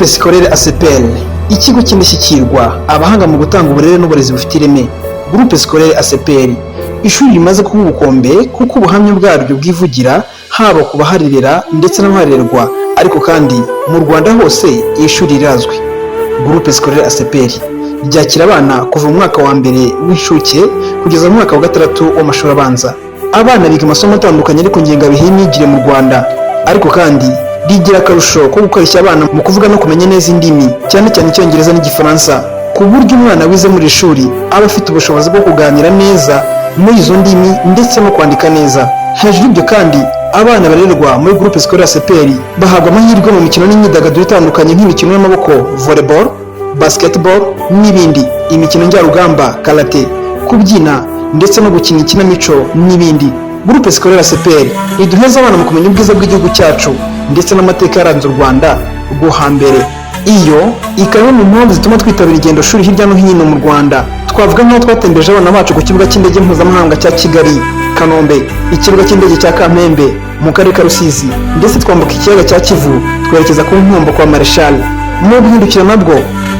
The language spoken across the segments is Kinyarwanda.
Groupe Scolaire ACPL, ikigo cy'indashyikirwa abahanga mu gutanga uburere n'uburezi bufite ireme. Groupe Scolaire ACPL, ishuri rimaze kuba ubukombe kuko ubuhamya bwaryo bwivugira haba ku baharirera ndetse n'abaharererwa, ariko kandi mu Rwanda hose iri shuri rirazwi. Groupe Scolaire ACPL ryakira abana kuva mu mwaka wa mbere w'inshuke kugeza mu mwaka wa gatandatu w'amashuri abanza. Abana biga amasomo atandukanye ariko ngengabihe y'imyigire mu Rwanda, ariko kandi rigira akarusho ko gukoresha abana mu kuvuga no kumenya neza indimi, cyane cyane Icyongereza n'Igifaransa, ku buryo umwana wize muri ishuri aba afite ubushobozi bwo kuganira neza muri izo ndimi ndetse no kwandika neza. Hejuru y'ibyo kandi abana barererwa muri Groupe Scolaire ACPL bahabwa amahirwe mu mikino n'imyidagaduro itandukanye nk'imikino y'amaboko, volleyball, basketball n'ibindi, imikino njyarugamba, karate, kubyina ndetse no gukina ikinamico n'ibindi. Groupe Scolaire ACPL iduheza abana mu kumenya ubwiza bw'igihugu cyacu ndetse n'amateka yaranze u Rwanda rwo hambere. Iyo ikaba mu mpamvu zituma twitabira ingendo shuri hirya no hino mu Rwanda. Twavuga nk'aho twatembeje abana bacu ku kibuga cy'indege mpuzamahanga cya Kigali, Kanombe, ikibuga cy'indege cya Kamembe mu karere ka Rusizi, ndetse twambuka ikiyaga cya Kivu twerekeza ku nkombo kwa Marshal. Mu guhindukira nabwo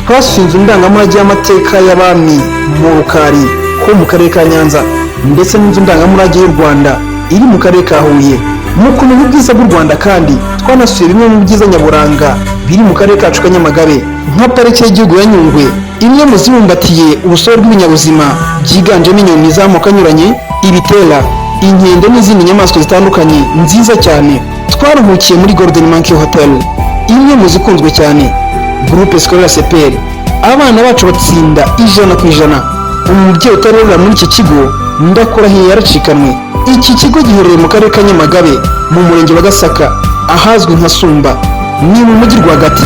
twasuye inzu ndangamurage y'amateka y'abami mu Rukari ho mu karere ka Nyanza, ndetse n'inzu ndangamurage y'u Rwanda iri mu karere ka Huye. Mu kumenya ubwiza bw'u Rwanda kandi twanasuye bimwe mu byiza nyaburanga biri mu karere kacu ka Nyamagabe, nka parike y'igihugu ya Nyungwe, imwe mu zibumbatiye urusobe rw'ibinyabuzima byiganjemo inyoni z'amoko anyuranye, ibitera, inkende n'izindi nyamaswa zitandukanye nziza cyane. Twaruhukiye muri Golden Monkey Hotel, imwe mu zikunzwe cyane. Groupe Scolaire ACPL, abana bacu batsinda 100%. Umubyeyi utarerera muri iki kigo ndakurahiye yaracikanwe. Iki kigo giherereye mu karere ka Nyamagabe mu murenge wa Gasaka ahazwi nka Sumba, ni mu mujyi rwagati.